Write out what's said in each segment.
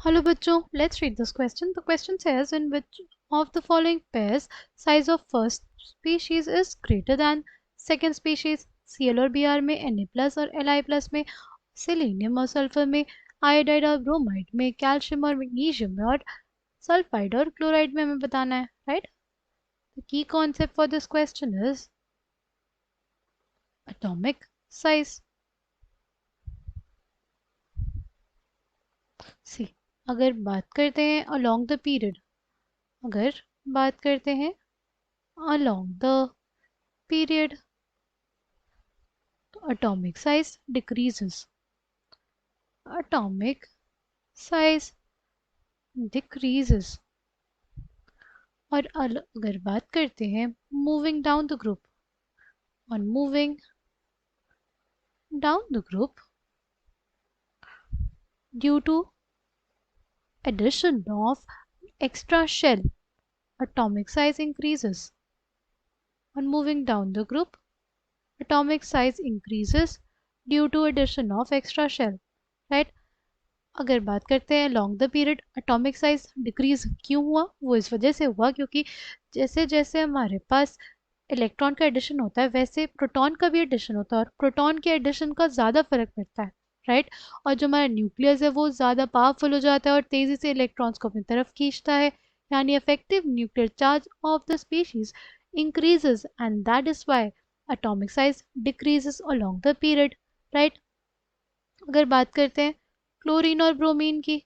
Hello बच्चों, let's read this question. The question says in which of the following pairs size of first species is greater than second species? Cl और Br में, Na plus और Li plus में, selenium और sulphur में, iodide और bromide में, calcium और magnesium में और सल्फाइड और क्लोराइड में हमें बताना है, right? The key concept for this question is atomic size. See, अगर बात करते हैं along the period, अगर बात करते हैं along the period, atomic size decreases. Atomic size decreases. और अगर बात करते हैं moving down the group, on moving down the group due to addition of extra shell, atomic size increases. On moving down the group, atomic size increases due to addition of extra shell, right? अगर बात करते हैं long the period, atomic size decrease क्यों हुआ? वो इस वजह से हुआ क्योंकि जैसे जैसे हमारे पास इलेक्ट्रॉन का एडिशन होता है वैसे प्रोटॉन का भी एडिशन होता है और प्रोटॉन के एडिशन का ज़्यादा फर्क पड़ता है, राइट? और जो हमारा न्यूक्लियस है वो ज़्यादा पावरफुल हो जाता है और तेज़ी से इलेक्ट्रॉन्स को अपनी तरफ खींचता है, यानी effective nuclear charge of the species increases and that is why atomic size decreases along the period, right? अगर बात करते हैं क्लोरीन और ब्रोमीन की,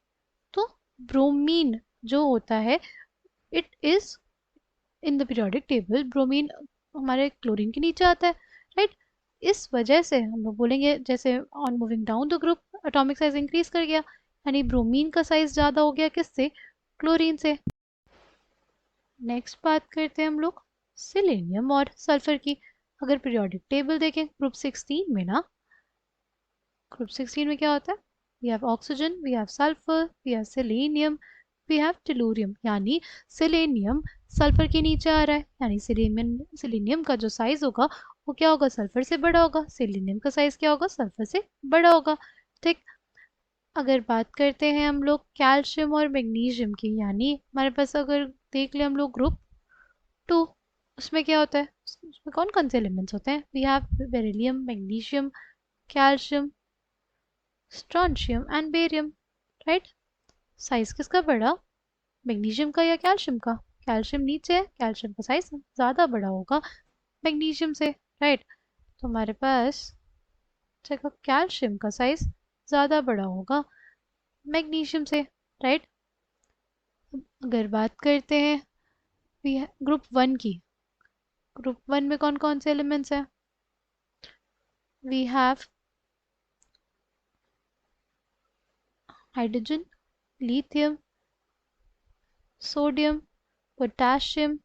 तो ब्रोमीन जो होता है it is in the periodic table, bromine हमारे क्लोरीन के नीचे आता है, राइट? इस वजह से हम लोग बोलेंगे जैसे on moving down the group atomic size increase कर गया, यानी ब्रोमीन का साइज ज़्यादा हो गया किससे? क्लोरीन से। नेक्स्ट बात करते हैं हम लोग सिलेनियम और सल्फर की। अगर पीरियोडिक टेबल देखें ग्रुप 16 में ना, ग्रुप 16 में क्या होता है? We have oxygen, we have sulphur, we have selenium, we have tellurium, यानी सेलेनियम सल्फर के नीचे आ रहा है, यानी सेलेनियम का जो साइज होगा वो क्या होगा? सल्फर से बड़ा होगा। सेलेनियम का साइज क्या होगा? सल्फर से बड़ा होगा, ठीक? अगर बात करते हैं हम लोग कैल्शियम और मैग्नीशियम की, यानी हमारे पास अगर देख ले हम लोग ग्रुप 2, उसमें क्या होता है? उसमें कौन कौन से एलिमेंट्स होते हैं? We have beryllium, magnesium, calcium, strontium and barium, right? Size किसका बड़ा? मैग्नीशियम का या कैल्शियम का? कैल्शियम नीचे है, कैल्शियम का साइज ज़्यादा बड़ा होगा मैग्नीशियम से, राइट? तो हमारे पास जगह कैल्शियम का साइज ज़्यादा बड़ा होगा मैग्नीशियम से, राइट? अगर बात करते हैं ग्रुप 1 की, ग्रुप 1 में कौन कौन से एलिमेंट्स हैं? We have hydrogen, lithium, sodium, potassium,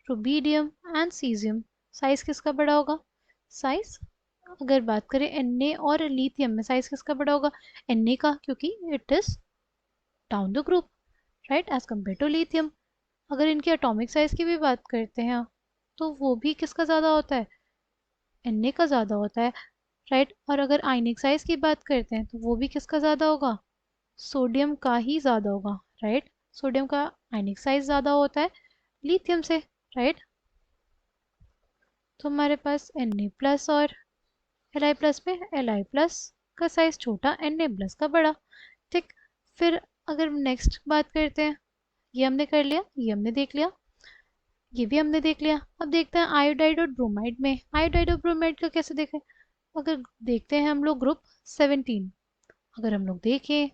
rubidium and caesium. Size किसका बड़ा होगा? साइज अगर बात करें Na और लिथियम में, साइज किसका बड़ा होगा? Na का, क्योंकि it is down the group, right, as compare to lithium. अगर इनकी एटॉमिक साइज की भी बात करते हैं तो वो भी किसका ज़्यादा होता है? Na का ज़्यादा होता है, राइट? और अगर आयनिक साइज की बात करते हैं तो वो भी किसका ज़्यादा होगा? सोडियम का ही ज़्यादा होगा, राइट? सोडियम का आयनिक साइज ज़्यादा होता है लिथियम से, राइट? तो हमारे पास Na प्लस और Li प्लस में Li प्लस का साइज छोटा, Na प्लस का बड़ा, ठीक? फिर अगर नेक्स्ट बात करते हैं, ये हमने कर लिया, ये हमने देख लिया, ये भी हमने देख लिया। अब देखते हैं आयोडाइड और ब्रोमाइड में। आयोडाइड और ब्रोमाइड का कैसे देखें? अगर देखते हैं हम लोग ग्रुप 17, अगर हम लोग देखें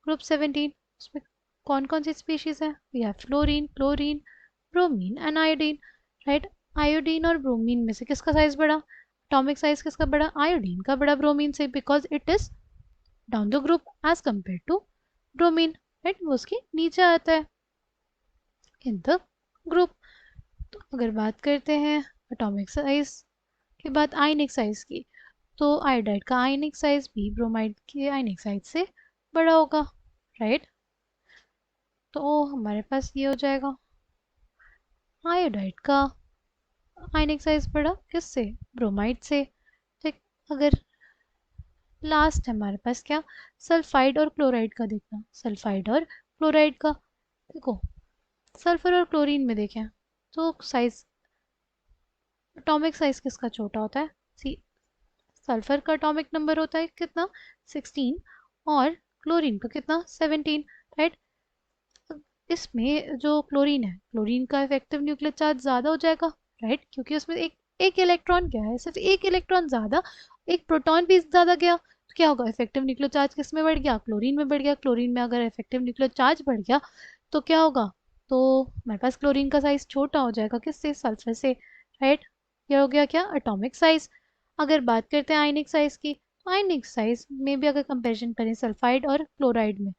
ग्रुप 17, उसमें कौन कौन सी स्पीशीज है? We have fluorine, chlorine, bromine and iodine, right? Iodine और ब्रोमीन में से किसका साइज बड़ा? एटॉमिक साइज किसका बड़ा? आयोडीन का बड़ा ब्रोमीन से, because it is down the group as compare to bromine, right? वो उसके नीचे आता है इन द ग्रुप। तो अगर बात करते हैं एटॉमिक साइज के बाद आयनिक साइज की, तो आयोडाइड का आयनिक साइज भी ब्रोमाइड के आयनिक साइज से बड़ा होगा, राइट? तो हमारे पास ये हो जाएगा आयोडाइड का आयनिक साइज बड़ा किससे? ब्रोमाइड से, ठीक? अगर लास्ट है हमारे पास क्या, सल्फाइड और क्लोराइड का देखना। सल्फाइड और क्लोराइड का देखो, सल्फर और क्लोरीन में देखें तो साइज, एटॉमिक साइज किसका छोटा होता है, सी, सल्फर का एटॉमिक नंबर होता है कितना, 16, और क्लोरीन का कितना, 17, राइट। इसमें जो क्लोरीन है, क्लोरीन का इफेक्टिव न्यूक्लियर चार्ज ज़्यादा हो जाएगा, राइट, क्योंकि उसमें एक एक इलेक्ट्रॉन क्या है, सिर्फ एक इलेक्ट्रॉन ज़्यादा, एक प्रोटॉन भी ज़्यादा गया, तो क्या होगा, इफेक्टिव न्यूक्लियर चार्ज किस में बढ़ गया, क्लोरीन में बढ़ गया। क्लोरीन में अगर इफेक्टिव न्यूक्लियर चार्ज बढ़ गया तो क्या होगा, तो हमारे पास क्लोरीन का साइज छोटा हो जाएगा, किससे, सल्फर से, राइट। ये हो गया क्या, एटॉमिक साइज। अगर बात करते हैं आयनिक साइज की, तो आयनिक साइज में भी अगर कंपेरिजन करें सल्फाइड और क्लोराइड में,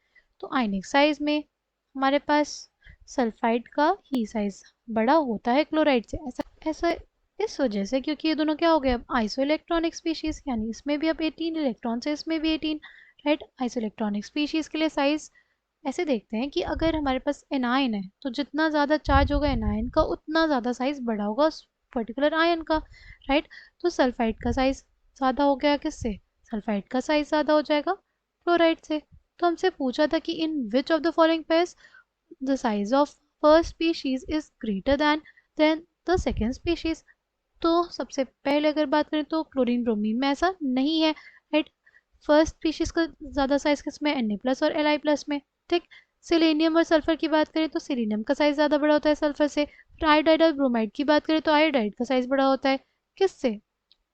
तो आयनिक साइज में हमारे पास सल्फाइड का ही साइज बड़ा होता है क्लोराइड से। ऐसा ऐसा इस वजह से क्योंकि ये दोनों क्या हो गए अब आइसो इलेक्ट्रॉनिक स्पीशीज, यानी इसमें भी अब 18 इलेक्ट्रॉन है, इसमें भी 18, राइट। आइसो इलेक्ट्रॉनिक स्पीशीज के लिए साइज ऐसे देखते हैं कि अगर हमारे पास एनायन है तो जितना ज़्यादा चार्ज होगा एनायन का उतना ज़्यादा साइज बड़ा होगा उस पर्टिकुलर आयन का, राइट। तो सल्फाइड का साइज ज़्यादा हो गया किससे, सल्फाइड का साइज ज़्यादा हो जाएगा क्लोराइड से। तो हमसे पूछा था कि in which of the following pairs the size of first species is greater than the second species। तो सबसे पहले अगर बात करें तो क्लोरीन ब्रोमीन में ऐसा नहीं है, राइट। फर्स्ट स्पीशीज का ज़्यादा साइज किसमें, Na प्लस और Li प्लस में, ठीक। सिलेनियम और सल्फर की बात करें तो सिलेनियम का साइज ज़्यादा बड़ा होता है सल्फर से। फिर आयोडाइड और ब्रोमाइड की बात करें तो आयोडाइड का साइज बड़ा होता है किससे,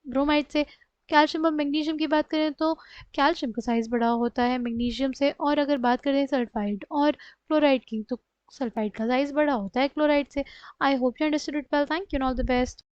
ब्रोमाइड से। कैल्शियम और मैग्नीशियम की बात करें तो कैल्शियम का साइज बड़ा होता है मैग्नीशियम से। और अगर बात करें सल्फाइड और क्लोराइड की तो सल्फाइड का साइज बड़ा होता है क्लोराइड से। I hope you understood it well, thank you, all the best.